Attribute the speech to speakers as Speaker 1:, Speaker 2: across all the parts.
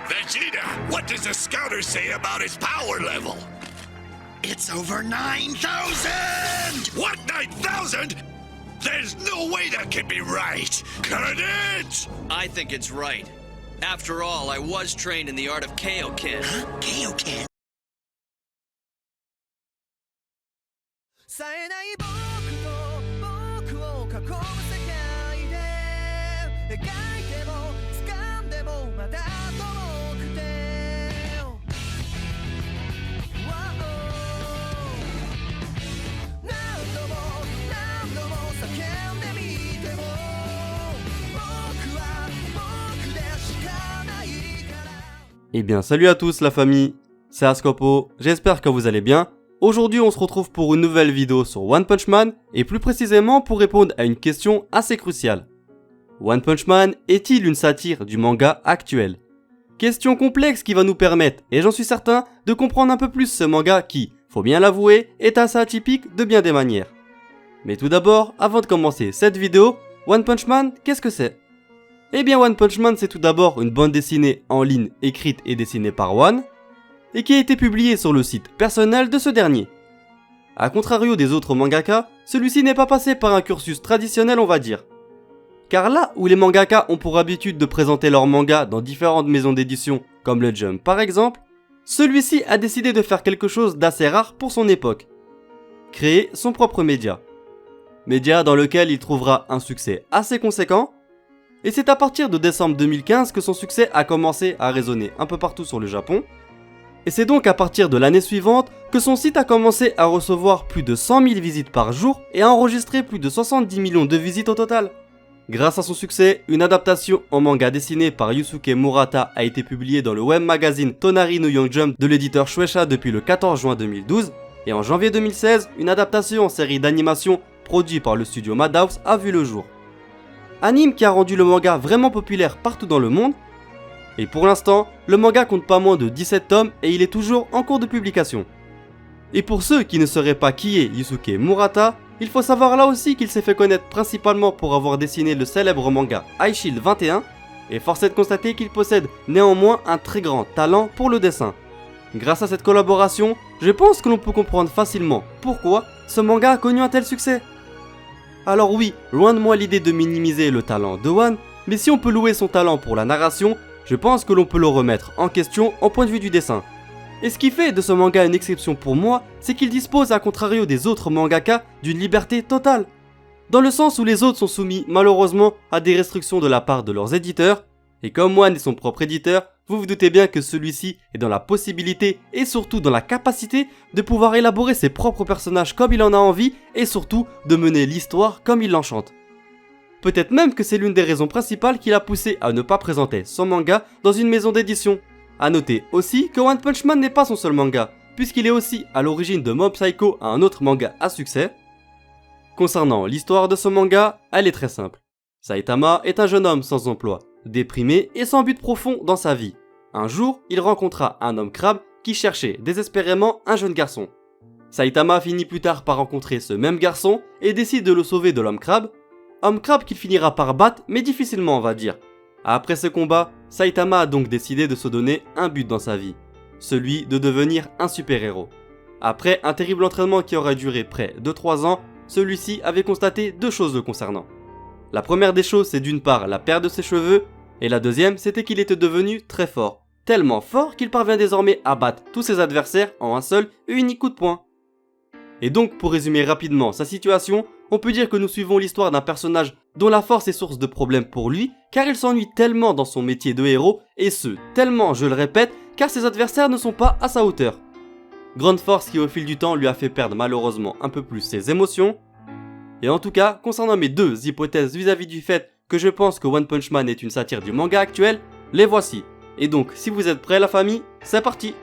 Speaker 1: Vegeta, what does the scouter say about his power level?
Speaker 2: It's over 9,000!
Speaker 1: What, 9,000? There's no way that can be right. Cut it!
Speaker 3: I think it's right. After all, I was trained in the art of Kaioken.
Speaker 2: Kaioken?
Speaker 4: 冴えない僕と僕を囲む世界で描いても掴んでもまだ遠くて 何度も何度も叫んでみても僕は僕でしかないから
Speaker 5: Eh bien salut à tous la famille, c'est Ascopo, j'espère que vous allez bien. Aujourd'hui on se retrouve pour une nouvelle vidéo sur One Punch Man et plus précisément pour répondre à une question assez cruciale. One Punch Man est-il une satire du manga actuel? Question complexe qui va nous permettre, et j'en suis certain, de comprendre un peu plus ce manga qui, faut bien l'avouer, est assez atypique de bien des manières. Mais tout d'abord, avant de commencer cette vidéo, One Punch Man, qu'est-ce que c'est? Eh bien One Punch Man c'est tout d'abord une bande dessinée en ligne écrite et dessinée par One, et qui a été publié sur le site personnel de ce dernier. A contrario des autres mangaka, celui-ci n'est pas passé par un cursus traditionnel on va dire. Car là où les mangaka ont pour habitude de présenter leurs mangas dans différentes maisons d'édition comme le Jump par exemple, celui-ci a décidé de faire quelque chose d'assez rare pour son époque. Créer son propre média. Média dans lequel il trouvera un succès assez conséquent, et c'est à partir de décembre 2015 que son succès a commencé à résonner un peu partout sur le Japon. Et c'est donc à partir de l'année suivante que son site a commencé à recevoir plus de 100 000 visites par jour et a enregistré plus de 70 millions de visites au total. Grâce à son succès, une adaptation en manga dessinée par Yusuke Murata a été publiée dans le web magazine Tonari no Young Jump de l'éditeur Shueisha depuis le 14 juin 2012, et en janvier 2016, une adaptation en série d'animation produite par le studio Madhouse a vu le jour. Anime qui a rendu le manga vraiment populaire partout dans le monde. Et pour l'instant, le manga compte pas moins de 17 tomes et il est toujours en cours de publication. Et pour ceux qui ne sauraient pas qui est Yusuke Murata, il faut savoir là aussi qu'il s'est fait connaître principalement pour avoir dessiné le célèbre manga High Shield 21, et force est de constater qu'il possède néanmoins un très grand talent pour le dessin. Grâce à cette collaboration, je pense que l'on peut comprendre facilement pourquoi ce manga a connu un tel succès. Alors oui, loin de moi l'idée de minimiser le talent de One, mais si on peut louer son talent pour la narration, je pense que l'on peut le remettre en question en point de vue du dessin. Et ce qui fait de ce manga une exception pour moi, c'est qu'il dispose à contrario des autres mangaka d'une liberté totale. Dans le sens où les autres sont soumis malheureusement à des restrictions de la part de leurs éditeurs, et comme One est son propre éditeur, vous vous doutez bien que celui-ci est dans la possibilité et surtout dans la capacité de pouvoir élaborer ses propres personnages comme il en a envie et surtout de mener l'histoire comme il l'enchante. Peut-être même que c'est l'une des raisons principales qui l'a poussé à ne pas présenter son manga dans une maison d'édition. A noter aussi que One Punch Man n'est pas son seul manga, puisqu'il est aussi à l'origine de Mob Psycho, un autre manga à succès. Concernant l'histoire de ce manga, elle est très simple. Saitama est un jeune homme sans emploi, déprimé et sans but profond dans sa vie. Un jour, il rencontra un homme crabe qui cherchait désespérément un jeune garçon. Saitama finit plus tard par rencontrer ce même garçon et décide de le sauver de l'homme crabe. Homme crabe qu'il finira par battre, mais difficilement on va dire. Après ce combat, Saitama a donc décidé de se donner un but dans sa vie, celui de devenir un super-héros. Après un terrible entraînement qui aurait duré près de 3 ans, celui-ci avait constaté 2 choses le concernant. La première des choses, c'est d'une part la perte de ses cheveux, et la deuxième, c'était qu'il était devenu très fort. Tellement fort qu'il parvient désormais à battre tous ses adversaires en un seul et unique coup de poing. Et donc, pour résumer rapidement sa situation, on peut dire que nous suivons l'histoire d'un personnage dont la force est source de problèmes pour lui, car il s'ennuie tellement dans son métier de héros, et ce, tellement, je le répète, car ses adversaires ne sont pas à sa hauteur. Grande force qui au fil du temps lui a fait perdre malheureusement un peu plus ses émotions. Et en tout cas, concernant mes 2 hypothèses vis-à-vis du fait que je pense que One Punch Man est une satire du manga actuel, les voici. Et donc, si vous êtes prêts la famille, c'est parti!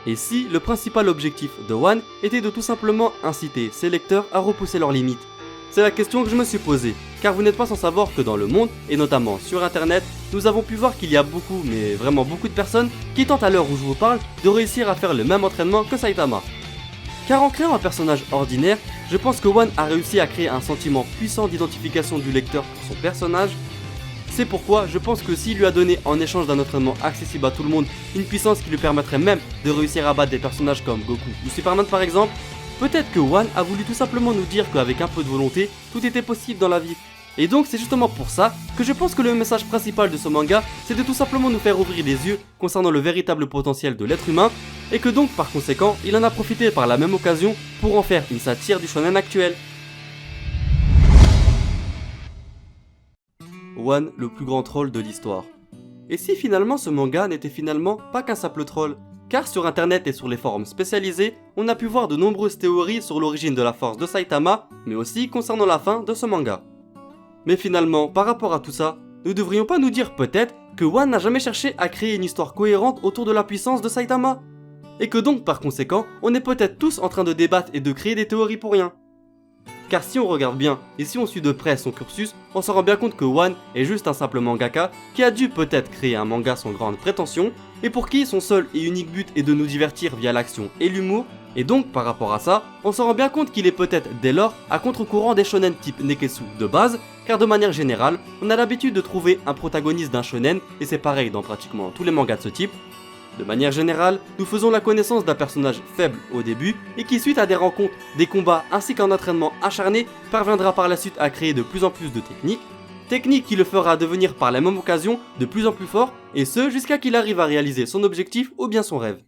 Speaker 5: Et si le principal objectif de One était de tout simplement inciter ses lecteurs à repousser leurs limites? C'est la question que je me suis posée, car vous n'êtes pas sans savoir que dans le monde, et notamment sur internet, nous avons pu voir qu'il y a beaucoup, mais vraiment beaucoup de personnes qui tentent à l'heure où je vous parle de réussir à faire le même entraînement que Saitama. Car en créant un personnage ordinaire, je pense que One a réussi à créer un sentiment puissant d'identification du lecteur pour son personnage. C'est pourquoi je pense que s'il lui a donné en échange d'un entraînement accessible à tout le monde une puissance qui lui permettrait même de réussir à battre des personnages comme Goku ou Superman par exemple, peut-être que One a voulu tout simplement nous dire qu'avec un peu de volonté, tout était possible dans la vie. Et donc c'est justement pour ça que je pense que le message principal de ce manga, c'est de tout simplement nous faire ouvrir les yeux concernant le véritable potentiel de l'être humain, et que donc par conséquent, il en a profité par la même occasion pour en faire une satire du shonen actuel. One, le plus grand troll de l'histoire. Et si finalement ce manga n'était finalement pas qu'un simple troll? Car sur internet et sur les forums spécialisés, on a pu voir de nombreuses théories sur l'origine de la force de Saitama, mais aussi concernant la fin de ce manga. Mais finalement, par rapport à tout ça, ne devrions pas nous dire peut-être que One n'a jamais cherché à créer une histoire cohérente autour de la puissance de Saitama? Et que donc par conséquent, on est peut-être tous en train de débattre et de créer des théories pour rien. Car si on regarde bien, et si on suit de près son cursus, on se rend bien compte que One est juste un simple mangaka qui a dû peut-être créer un manga sans grande prétention, et pour qui son seul et unique but est de nous divertir via l'action et l'humour, et donc par rapport à ça, on se rend bien compte qu'il est peut-être dès lors à contre-courant des shonen type Neketsu de base, car de manière générale, on a l'habitude de trouver un protagoniste d'un shonen, et c'est pareil dans pratiquement tous les mangas de ce type. De manière générale, nous faisons la connaissance d'un personnage faible au début et qui suite à des rencontres, des combats ainsi qu'un entraînement acharné parviendra par la suite à créer de plus en plus de techniques qui le fera devenir par la même occasion de plus en plus fort et ce jusqu'à qu'il arrive à réaliser son objectif ou bien son rêve.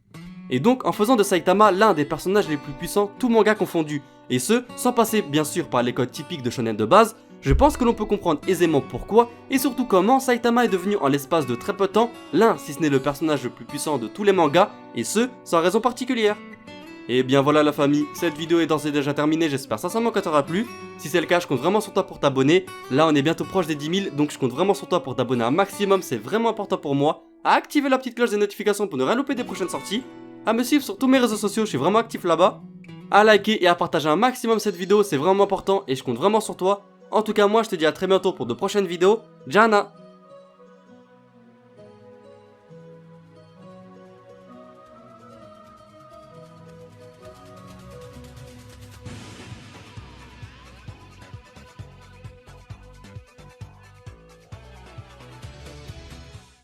Speaker 5: Et donc en faisant de Saitama l'un des personnages les plus puissants tout manga confondu et ce sans passer bien sûr par les codes typiques de shonen de base, je pense que l'on peut comprendre aisément pourquoi et surtout comment Saitama est devenu en l'espace de très peu de temps l'un si ce n'est le personnage le plus puissant de tous les mangas et ce sans raison particulière. Et bien voilà la famille, cette vidéo est d'ores et déjà terminée, j'espère sincèrement qu'elle t'aura plu. Si c'est le cas, je compte vraiment sur toi pour t'abonner. Là on est bientôt proche des 10 000 donc je compte vraiment sur toi pour t'abonner un maximum, c'est vraiment important pour moi. À activer la petite cloche des notifications pour ne rien louper des prochaines sorties. À me suivre sur tous mes réseaux sociaux, je suis vraiment actif là-bas. À liker et à partager un maximum cette vidéo, c'est vraiment important et je compte vraiment sur toi. En tout cas moi je te dis à très bientôt pour de prochaines vidéos. Jana!